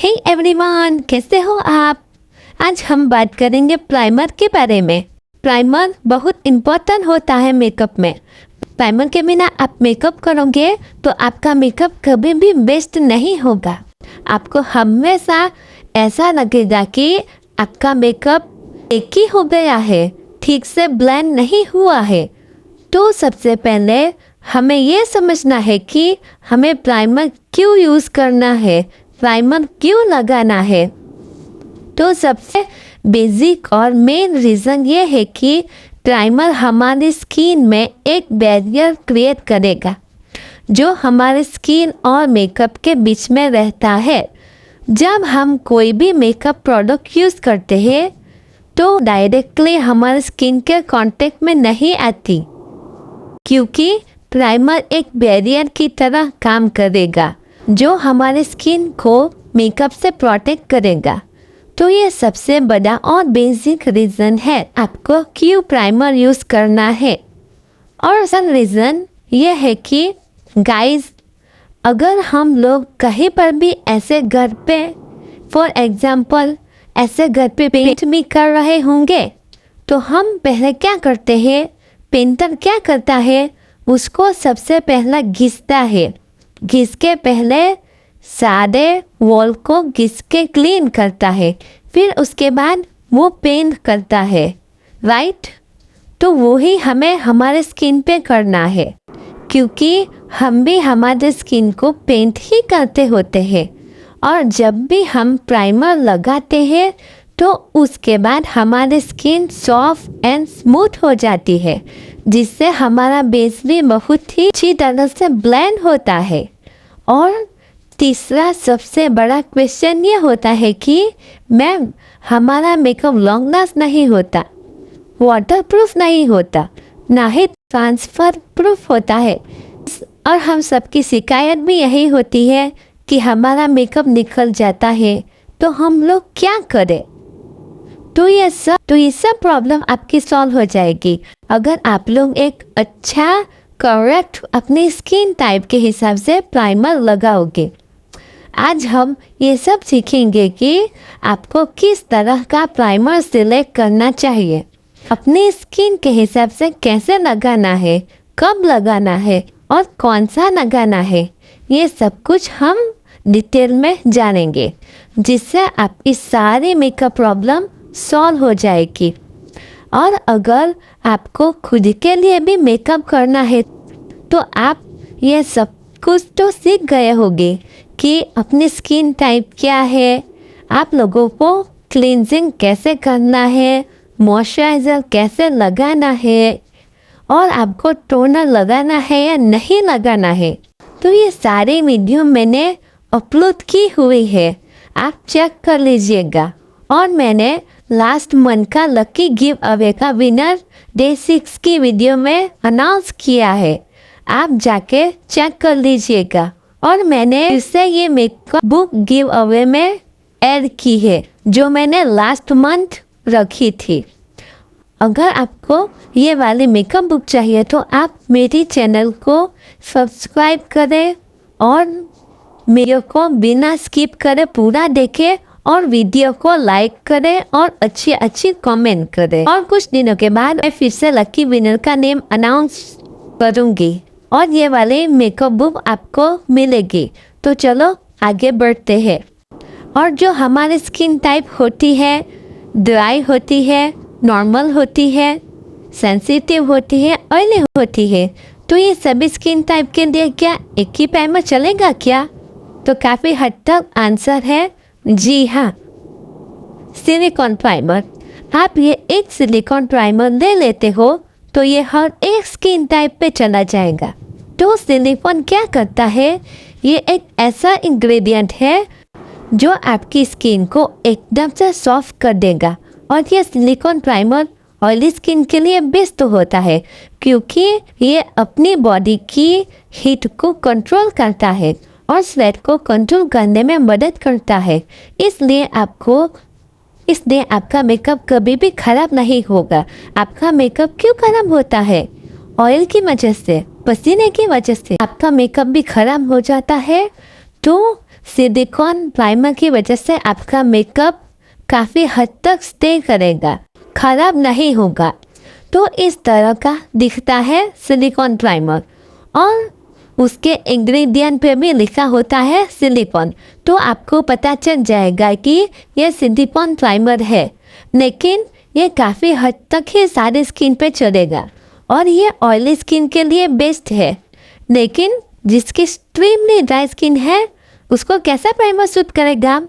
Hey everyone, कैसे हो आप। आज हम बात करेंगे प्राइमर के बारे में। प्राइमर बहुत इम्पोर्टेंट होता है मेकअप में। प्राइमर के बिना आप मेकअप करोगे तो आपका मेकअप कभी भी बेस्ट नहीं होगा। आपको हमेशा ऐसा लगेगा कि आपका मेकअप एक ही हो गया है, ठीक से ब्लेंड नहीं हुआ है। तो सबसे पहले हमें ये समझना है कि हमें प्राइमर क्यों यूज़ करना है, प्राइमर क्यों लगाना है। तो सबसे बेसिक और मेन रीज़न ये है कि प्राइमर हमारी स्किन में एक बैरियर क्रिएट करेगा जो हमारे स्किन और मेकअप के बीच में रहता है। जब हम कोई भी मेकअप प्रोडक्ट यूज़ करते हैं तो डायरेक्टली हमारे स्किन के कांटेक्ट में नहीं आती, क्योंकि प्राइमर एक बैरियर की तरह काम करेगा जो हमारे स्किन को मेकअप से प्रोटेक्ट करेगा। तो ये सबसे बड़ा और बेसिक रीज़न है आपको क्यों प्राइमर यूज़ करना है। और असल रीज़न ये है कि गाइस, अगर हम लोग कहीं पर भी ऐसे घर पे फॉर एग्जांपल ऐसे घर पे पेंट भी कर रहे होंगे तो हम पहले क्या करते हैं, पेंटर क्या करता है, उसको सबसे पहला घिसता है। घिस के पहले सारे वॉल को घिस के क्लीन करता है, फिर उसके बाद वो पेंट करता है, राइट। तो वो ही हमें हमारे स्किन पे करना है, क्योंकि हम भी हमारे स्किन को पेंट ही करते होते हैं। और जब भी हम प्राइमर लगाते हैं तो उसके बाद हमारी स्किन सॉफ्ट एंड स्मूथ हो जाती है, जिससे हमारा बेस भी बहुत ही अच्छी तरह से ब्लेंड होता है। और तीसरा सबसे बड़ा क्वेश्चन ये होता है कि मैम, हमारा मेकअप लॉन्ग लास्ट नहीं होता, वाटर प्रूफ नहीं होता, ना ही ट्रांसफ़र प्रूफ होता है। और हम सबकी शिकायत भी यही होती है कि हमारा मेकअप निकल जाता है, तो हम लोग क्या करें। तो ये सब प्रॉब्लम आपकी सॉल्व हो जाएगी अगर आप लोग एक अच्छा करेक्ट अपनी स्किन टाइप के हिसाब से प्राइमर लगाओगे। आज हम ये सब सीखेंगे कि आपको किस तरह का प्राइमर सिलेक्ट करना चाहिए, अपनी स्किन के हिसाब से कैसे लगाना है, कब लगाना है और कौन सा लगाना है। ये सब कुछ हम डिटेल में जानेंगे, जिससे आपकी सारी मेकअप प्रॉब्लम सॉल्व हो जाएगी। और अगर आपको खुद के लिए भी मेकअप करना है तो आप ये सब कुछ तो सीख गए होंगे कि अपनी स्किन टाइप क्या है, आप लोगों को क्लींजिंग कैसे करना है, मॉइस्चराइज़र कैसे लगाना है, और आपको टोनर लगाना है या नहीं लगाना है। तो ये सारे वीडियो मैंने अपलोड की हुई है, आप चेक कर लीजिएगा। और मैंने लास्ट मंथ का लकी गिव अवे का विनर डे 6 की वीडियो में अनाउंस किया है, आप जाके चेक कर लीजिएगा। और मैंने इससे ये मेकअप बुक गिव अवे में ऐड की है जो मैंने लास्ट मंथ रखी थी। अगर आपको ये वाली मेकअप बुक चाहिए तो आप मेरी चैनल को सब्सक्राइब करें और वीडियो को बिना स्किप करे पूरा देखें और वीडियो को लाइक करें और अच्छी कमेंट करें। और कुछ दिनों के बाद मैं फिर से लकी विनर का नेम अनाउंस करूँगी और ये वाली मेकअप बुक आपको मिलेगी। तो चलो आगे बढ़ते हैं। और जो हमारी स्किन टाइप होती है, ड्राई होती है, नॉर्मल होती है, सेंसिटिव होती है, ऑयली होती है, तो ये सभी स्किन टाइप के लिए क्या एक ही प्राइमर चलेगा क्या? तो काफ़ी हद तक आंसर है जी हाँ, सिलिकॉन प्राइमर। आप ये एक सिलिकॉन प्राइमर ले लेते हो तो ये हर एक स्किन टाइप पे चला जाएगा। तो सिलिकॉन क्या करता है, ये एक ऐसा इंग्रेडिएंट है जो आपकी स्किन को एकदम से सॉफ्ट कर देगा। और ये सिलिकॉन प्राइमर ऑयली स्किन के लिए बेस्ट होता है, क्योंकि ये अपनी बॉडी की हीट को कंट्रोल करता है और स्वेट को कंट्रोल करने में मदद करता है। इसलिए आपका मेकअप कभी भी ख़राब नहीं होगा। आपका मेकअप क्यों ख़राब होता है? ऑयल की वजह से, पसीने की वजह से आपका मेकअप भी ख़राब हो जाता है। तो सिलिकॉन प्राइमर की वजह से आपका मेकअप काफ़ी हद तक स्टे करेगा, खराब नहीं होगा। तो इस तरह का दिखता है सिलिकॉन प्राइमर, और उसके इंग्रेडिएंट पे भी लिखा होता है सिलिकॉन, तो आपको पता चल जाएगा कि ये सिलिकॉन प्राइमर है। लेकिन ये काफ़ी हद तक ही सारे स्किन पे चलेगा और ये ऑयली स्किन के लिए बेस्ट है। लेकिन जिसकी एक्सट्रीमली ड्राई स्किन है उसको कैसा प्राइमर सूट करेगा?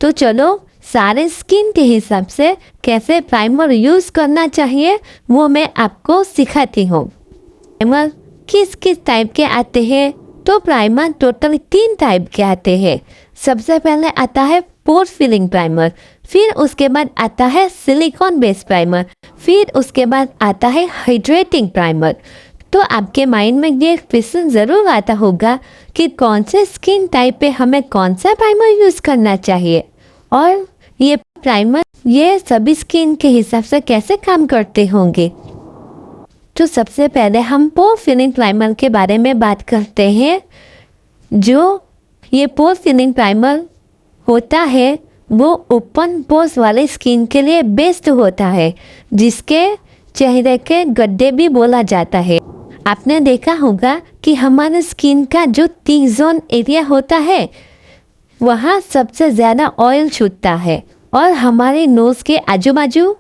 तो चलो सारे स्किन के हिसाब से कैसे प्राइमर यूज़ करना चाहिए वो मैं आपको सिखाती हूँ। प्राइमर किस किस टाइप के आते हैं? तो प्राइमर टोटल 3 टाइप के आते हैं। सबसे पहले आता है पोर फिलिंग प्राइमर, फिर उसके बाद आता है सिलिकॉन बेस्ड प्राइमर, फिर उसके बाद आता है हाइड्रेटिंग प्राइमर। तो आपके माइंड में ये क्वेश्चन ज़रूर आता होगा कि कौन से स्किन टाइप पे हमें कौन सा प्राइमर यूज़ करना चाहिए, और ये प्राइमर ये सभी स्किन के हिसाब से कैसे काम करते होंगे। तो सबसे पहले हम पोर फिलिंग प्राइमर के बारे में बात करते हैं। जो ये पोर फिलिंग प्राइमर होता है वो ओपन पोर्स वाले स्किन के लिए बेस्ट होता है, जिसके चेहरे के गड्ढे भी बोला जाता है। आपने देखा होगा कि हमारे स्किन का जो टी जोन एरिया होता है वहाँ सबसे ज़्यादा ऑयल छूटता है, और हमारे नोज़ के आजू बाजू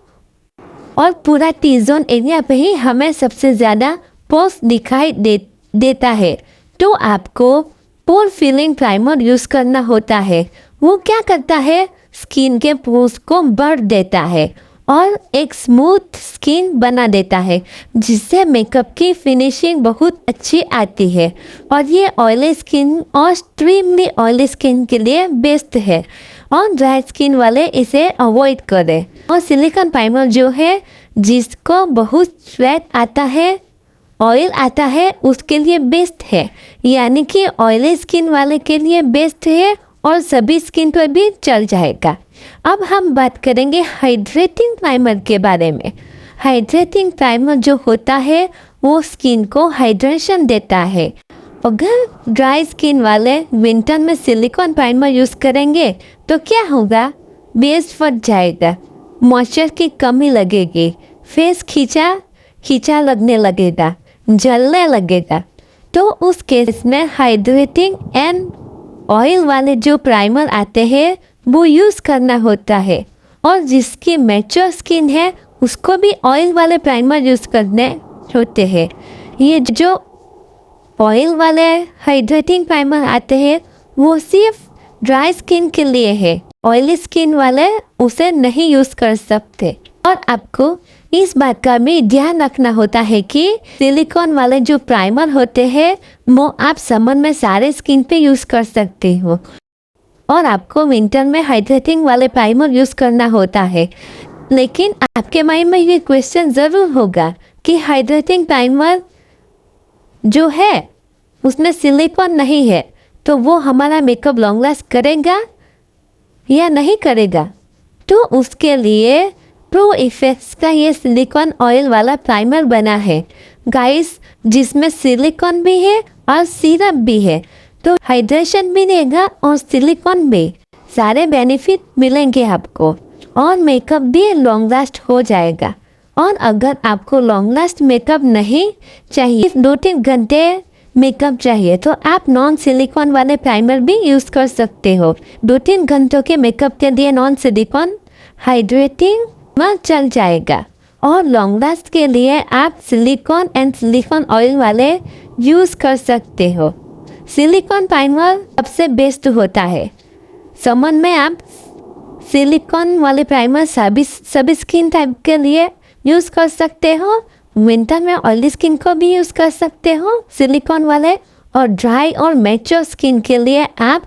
और पूरा टी जोन एरिया पे ही हमें सबसे ज़्यादा पोर्स दिखाई देता है। तो आपको पोर फिलिंग प्राइमर यूज़ करना होता है। वो क्या करता है? स्किन के पोर्स को भर देता है और एक स्मूथ स्किन बना देता है, जिससे मेकअप की फिनिशिंग बहुत अच्छी आती है। और ये ऑयली स्किन और एक्सट्रीमली ऑयली स्किन के लिए बेस्ट है, और ड्राई स्किन वाले इसे अवॉइड करें। और सिलिकॉन प्राइमर जो है जिसको बहुत स्वेट आता है, ऑयल आता है, उसके लिए बेस्ट है। यानी कि ऑयली स्किन वाले के लिए बेस्ट है और सभी स्किन पर भी चल जाएगा। अब हम बात करेंगे हाइड्रेटिंग प्राइमर के बारे में। हाइड्रेटिंग प्राइमर जो होता है वो स्किन को हाइड्रेशन देता है। अगर ड्राई स्किन वाले विंटर में सिलिकॉन प्राइमर यूज़ करेंगे तो क्या होगा? बेस फट जाएगा, मॉइस्चर की कमी लगेगी, फेस खींचा लगने लगेगा, जलने लगेगा। तो उस केस में हाइड्रेटिंग एंड ऑयल वाले जो प्राइमर आते हैं वो यूज़ करना होता है। और जिसकी मैच्योर स्किन है उसको भी ऑयल वाले प्राइमर यूज़ करने होते हैं। ये जो ऑयल वाले हाइड्रेटिंग प्राइमर आते हैं वो सिर्फ ड्राई स्किन के लिए है, ऑयली स्किन वाले उसे नहीं यूज़ कर सकते। और आपको इस बात का भी ध्यान रखना होता है कि सिलिकॉन वाले जो प्राइमर होते हैं वो आप समर में सारे स्किन पे यूज़ कर सकते हो, और आपको विंटर में हाइड्रेटिंग वाले प्राइमर यूज़ करना होता है। लेकिन आपके माइंड में ये क्वेश्चन ज़रूर होगा कि हाइड्रेटिंग प्राइमर जो है उसमें सिलिकॉन नहीं है, तो वो हमारा मेकअप लॉन्ग लास्ट करेगा या नहीं करेगा? तो उसके लिए प्रो इफेक्ट्स का ये सिलिकॉन ऑयल वाला प्राइमर बना है गाइस, जिसमें सिलिकॉन भी है और सिरप भी है। तो हाइड्रेशन भी देगा और सिलिकॉन भी, सारे बेनिफिट मिलेंगे आपको, और मेकअप भी लॉन्ग लास्ट हो जाएगा। और अगर आपको लॉन्ग लास्ट मेकअप नहीं चाहिए, 2-3 घंटे मेकअप चाहिए, तो आप नॉन सिलिकॉन वाले प्राइमर भी यूज़ कर सकते हो। 2-3 घंटों के मेकअप के लिए नॉन सिलिकॉन हाइड्रेटिंग में चल जाएगा, और लॉन्ग लास्ट के लिए आप सिलिकॉन एंड सिलिकॉन ऑयल वाले यूज़ कर सकते हो। सिलिकॉन प्राइमर सबसे बेस्ट होता है। समर में आप सिलिकॉन वाले प्राइमर सभी स्किन टाइप के लिए यूज़ कर सकते हो। विंटर में ऑयली स्किन को भी यूज़ कर सकते हो सिलिकॉन वाले, और ड्राई और मैच्योर स्किन के लिए आप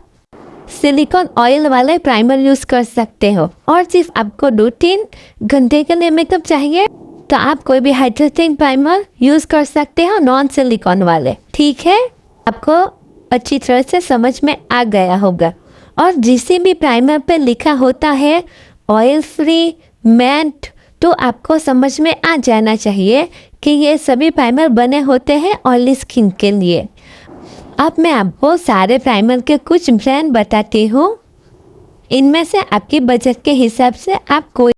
सिलिकॉन ऑयल वाले प्राइमर यूज़ कर सकते हो। और सिर्फ आपको 2-3 घंटे के लिए मेकअप चाहिए तो आप कोई भी हाइड्रेटिंग प्राइमर यूज़ कर सकते हो नॉन सिलिकॉन वाले। ठीक है, आपको अच्छी तरह से समझ में आ गया होगा। और जिस भी प्राइमर पे लिखा होता है ऑयल फ्री मैट, तो आपको समझ में आ जाना चाहिए कि ये सभी प्राइमर बने होते हैं ऑयली स्किन के लिए। अब मैं आपको सारे प्राइमर के कुछ ब्रांड बताती हूँ। इनमें से आपके बजट के हिसाब से आप कोई